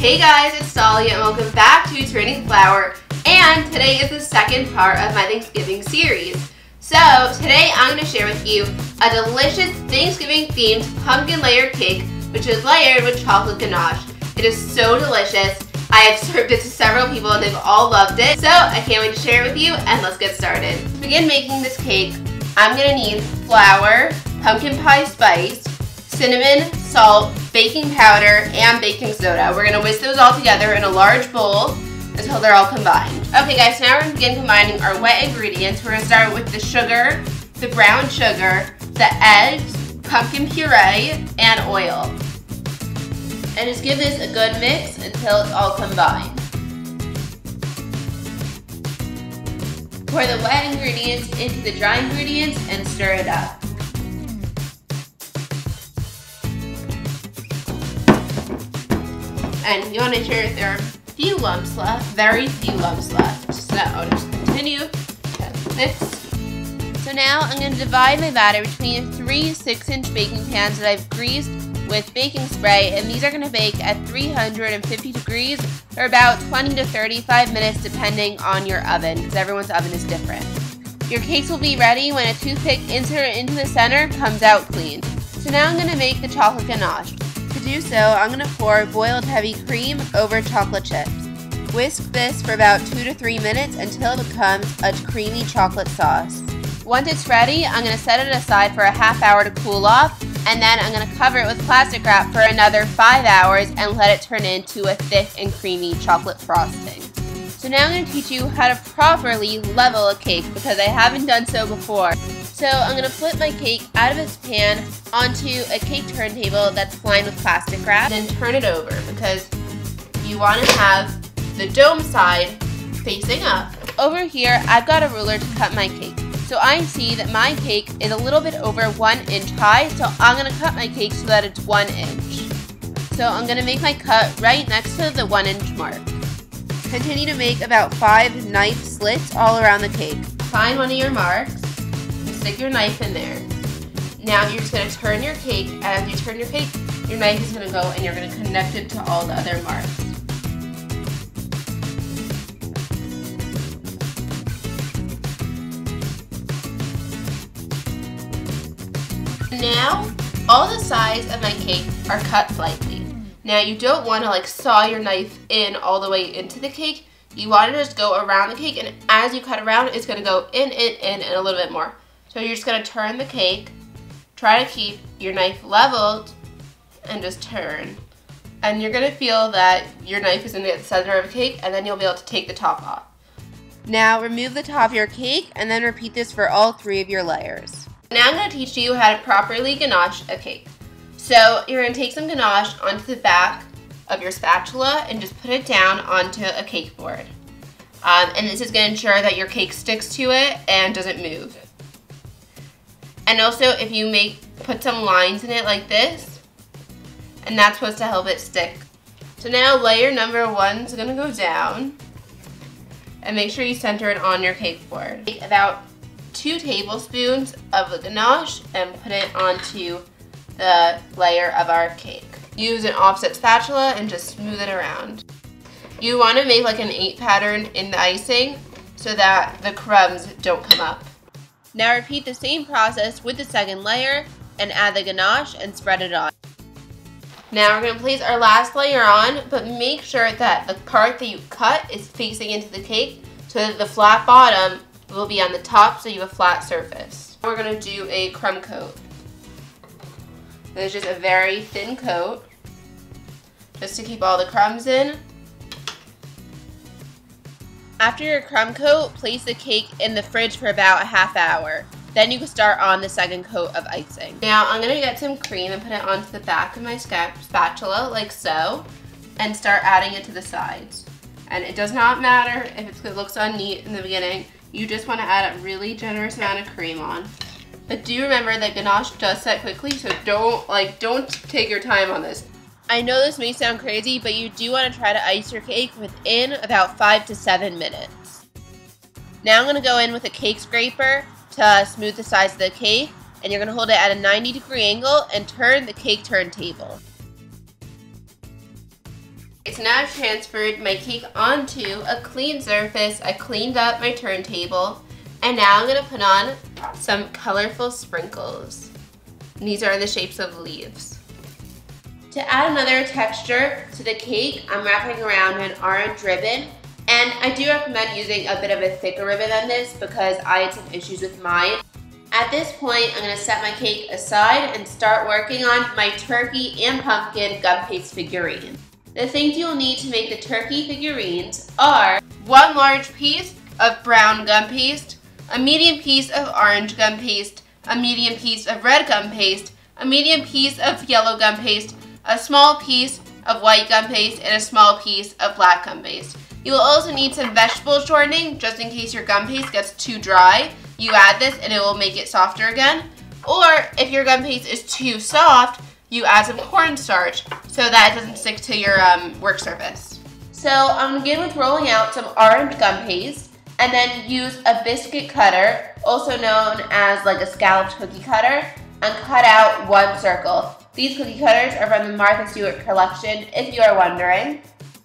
Hey guys, it's Dalya and welcome back to Turning Flour, and today is the second part of my Thanksgiving series. So today I'm going to share with you a delicious Thanksgiving themed pumpkin layer cake which is layered with chocolate ganache. It is so delicious. I have served it to several people and they've all loved it. So I can't wait to share it with you, and let's get started. To begin making this cake, I'm going to need flour, pumpkin pie spice, cinnamon, salt, baking powder, and baking soda. We're going to whisk those all together in a large bowl until they're all combined. Okay guys, so now we're going to begin combining our wet ingredients. We're going to start with the sugar, the brown sugar, the eggs, pumpkin puree, and oil. And just give this a good mix until it's all combined. Pour the wet ingredients into the dry ingredients and stir it up. And you want to make sure there are few lumps left, very few lumps left. So I'll just continue to mix. So now I'm going to divide my batter between 3 6-inch baking pans that I've greased with baking spray, and these are going to bake at 350 degrees for about 20 to 35 minutes depending on your oven, because everyone's oven is different. Your cakes will be ready when a toothpick insert into the center comes out clean. So now I'm going to make the chocolate ganache. To do so, I'm going to pour boiled heavy cream over chocolate chips. Whisk this for about 2 to 3 minutes until it becomes a creamy chocolate sauce. Once it's ready, I'm going to set it aside for a half hour to cool off, and then I'm going to cover it with plastic wrap for another 5 hours and let it turn into a thick and creamy chocolate frosting. So now I'm going to teach you how to properly level a cake because I haven't done so before. So I'm going to flip my cake out of its pan onto a cake turntable that's lined with plastic wrap. Then turn it over because you want to have the dome side facing up. Over here, I've got a ruler to cut my cake. So I see that my cake is a little bit over 1 inch high, so I'm going to cut my cake so that it's 1 inch. So I'm going to make my cut right next to the 1 inch mark. Continue to make about 5 knife slits all around the cake. Find one of your marks and stick your knife in there. Now you're just going to turn your cake, and as you turn your cake, your knife is going to go and you're going to connect it to all the other marks. Now, all the sides of my cake are cut slightly. Now, you don't want to saw your knife in all the way into the cake. You want to just go around the cake, and as you cut around, it's going to go in, and a little bit more. So you're just going to turn the cake, try to keep your knife leveled, and just turn. And you're going to feel that your knife is in the center of the cake, and then you'll be able to take the top off. Now, remove the top of your cake, and then repeat this for all 3 of your layers. Now I'm going to teach you how to properly ganache a cake. So you're going to take some ganache onto the back of your spatula and just put it down onto a cake board. And this is going to ensure that your cake sticks to it and doesn't move. And also if you put some lines in it like this, and that's supposed to help it stick. So now layer number 1 is going to go down, and make sure you center it on your cake board. Take about 2 tablespoons of the ganache and put it onto the layer of our cake. Use an offset spatula and just smooth it around. You want to make an 8 pattern in the icing so that the crumbs don't come up. Now repeat the same process with the second layer and add the ganache and spread it on. Now we're going to place our last layer on, but make sure that the part that you cut is facing into the cake so that the flat bottom will be on the top so you have a flat surface. We're going to do a crumb coat. This is just a very thin coat just to keep all the crumbs in. After your crumb coat, place the cake in the fridge for about a half hour. Then you can start on the second coat of icing. Now I'm going to get some cream and put it onto the back of my spatula like so, and start adding it to the sides. And it does not matter if it looks unneat in the beginning. You just want to add a really generous amount of cream on. But do remember that ganache does set quickly, so don't take your time on this. I know this may sound crazy, but you do want to try to ice your cake within about 5 to 7 minutes. Now I'm going to go in with a cake scraper to smooth the sides of the cake, and you're going to hold it at a 90-degree angle and turn the cake turntable. So now I've transferred my cake onto a clean surface. I cleaned up my turntable, and now I'm gonna put on some colorful sprinkles. And these are the shapes of leaves. To add another texture to the cake, I'm wrapping around an orange ribbon, and I do recommend using a bit of a thicker ribbon than this because I had some issues with mine. At this point, I'm gonna set my cake aside and start working on my turkey and pumpkin gum paste figurine. The things you'll need to make the turkey figurines are 1 large piece of brown gum paste, a medium piece of orange gum paste, a medium piece of red gum paste, a medium piece of yellow gum paste, a small piece of white gum paste, and a small piece of black gum paste. You will also need some vegetable shortening just in case your gum paste gets too dry. You add this and it will make it softer again. Or if your gum paste is too soft, you add some cornstarch so that it doesn't stick to your work surface. So I'm gonna begin with rolling out some orange gum paste and then use a biscuit cutter, also known as like a scalloped cookie cutter, and cut out 1 circle. These cookie cutters are from the Martha Stewart collection, if you are wondering.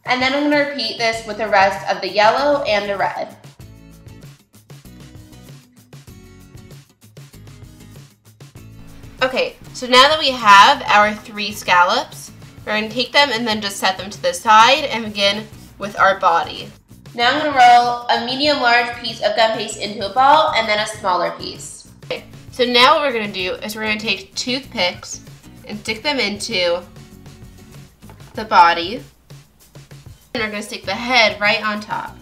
And then I'm gonna repeat this with the rest of the yellow and the red. Okay, so now that we have our 3 scallops, we're going to take them and then just set them to the side and begin with our body. Now I'm going to roll a medium-large piece of gum paste into a ball and then a smaller piece. Okay, so now what we're going to do is we're going to take toothpicks and stick them into the body. And we're going to stick the head right on top.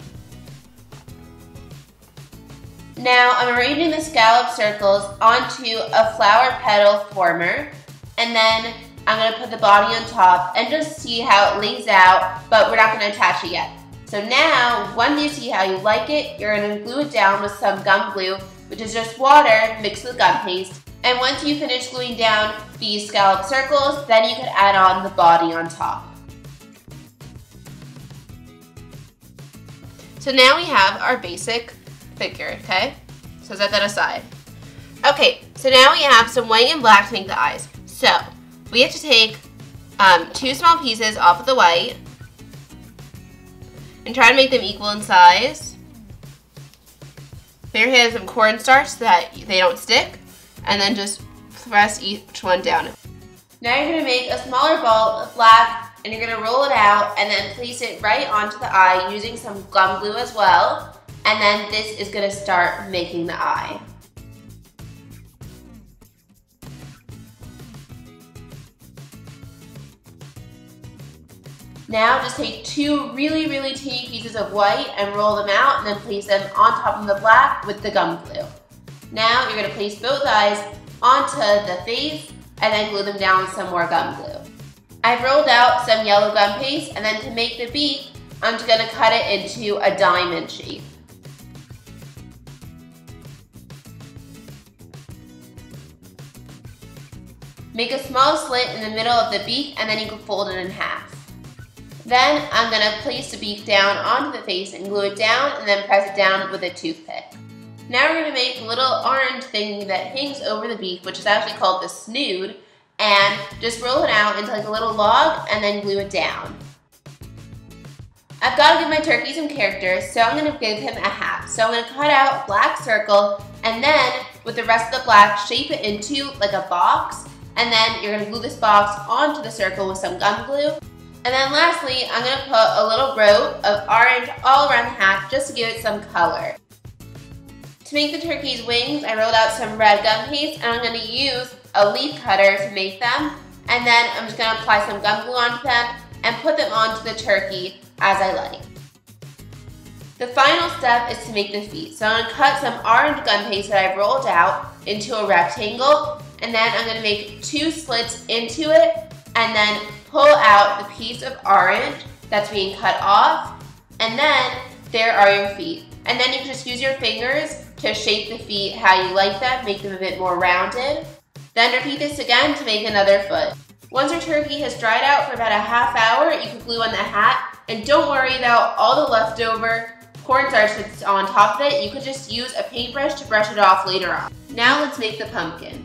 Now I'm arranging the scallop circles onto a flower petal former, and then I'm going to put the body on top and just see how it lays out, but we're not going to attach it yet. So now, once you see how you like it, you're going to glue it down with some gum glue, which is just water mixed with gum paste. And once you finish gluing down these scallop circles, then you can add on the body on top. So now we have our basic figure, okay? So set that aside. Okay, so now we have some white and black to make the eyes. So we have to take 2 small pieces off of the white and try to make them equal in size. There has some cornstarch so that they don't stick, and then just press each one down. Now you're gonna make a smaller ball of black, and you're gonna roll it out and then place it right onto the eye using some gum glue as well. And then this is gonna start making the eye. Now just take 2 really teeny pieces of white and roll them out and then place them on top of the black with the gum glue. Now you're gonna place both eyes onto the face and then glue them down with some more gum glue. I've rolled out some yellow gum paste, and then to make the beak, I'm just gonna cut it into a diamond shape. Make a small slit in the middle of the beak and then you can fold it in half. Then I'm gonna place the beak down onto the face and glue it down and then press it down with a toothpick. Now we're gonna make a little orange thing that hangs over the beak, which is actually called the snood, and just roll it out into like a little log and then glue it down. I've got to give my turkey some character, so I'm going to give him a hat. So I'm going to cut out a black circle, and then with the rest of the black, shape it into like a box, and then you're going to glue this box onto the circle with some gum glue. And then lastly, I'm going to put a little row of orange all around the hat just to give it some color. To make the turkey's wings, I rolled out some red gum paste, and I'm going to use a leaf cutter to make them. And then I'm just going to apply some gum glue onto them and put them onto the turkey as I like. The final step is to make the feet. So I'm going to cut some orange gum paste that I've rolled out into a rectangle, and then I'm going to make 2 slits into it and then pull out the piece of orange that's being cut off, and then there are your feet. And then you can just use your fingers to shape the feet how you like them, make them a bit more rounded. Then repeat this again to make another foot. Once your turkey has dried out for about a half hour, you can glue on the hat. And don't worry about all the leftover cornstarch that's on top of it. You could just use a paintbrush to brush it off later on. Now let's make the pumpkin.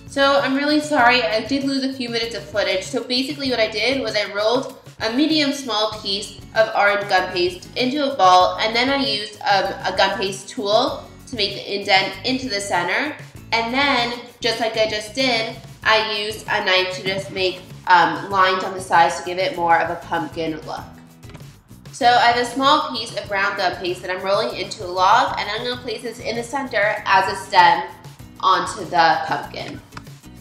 So I'm really sorry, I did lose a few minutes of footage. So basically what I did was I rolled a medium small piece of orange gum paste into a ball, and then I used a gum paste tool to make the indent into the center. And then, just like I just did, I used a knife to just make lines on the sides to give it more of a pumpkin look. So I have a small piece of brown gum paste that I'm rolling into a log, and I'm going to place this in the center as a stem onto the pumpkin.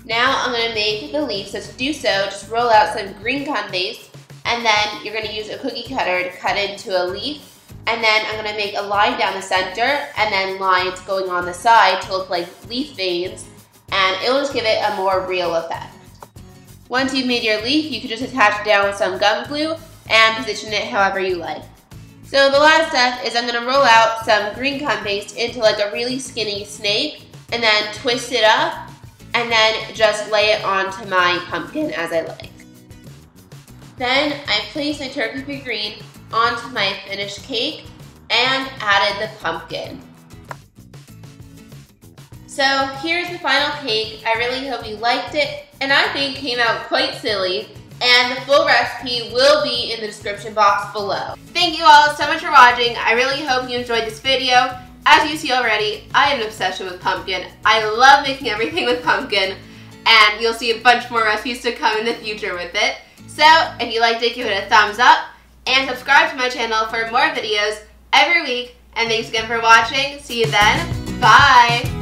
Now I'm going to make the leaf, so to do so, just roll out some green gum paste, and then you're going to use a cookie cutter to cut into a leaf, and then I'm going to make a line down the center, and then lines going on the side to look like leaf veins, and it will just give it a more real effect. Once you've made your leaf, you can just attach it down with some gum glue and position it however you like. So the last step is I'm going to roll out some green gum paste into like a really skinny snake, and then twist it up, and then just lay it onto my pumpkin as I like. Then I placed my turkey figurine onto my finished cake and added the pumpkin. So here's the final cake. I really hope you liked it, and I think it came out quite silly, and the full recipe will be in the description box below. Thank you all so much for watching. I really hope you enjoyed this video. As you see already, I have an obsession with pumpkin. I love making everything with pumpkin, and you'll see a bunch more recipes to come in the future with it. So if you liked it, give it a thumbs up, and subscribe to my channel for more videos every week. And thanks again for watching. See you then. Bye!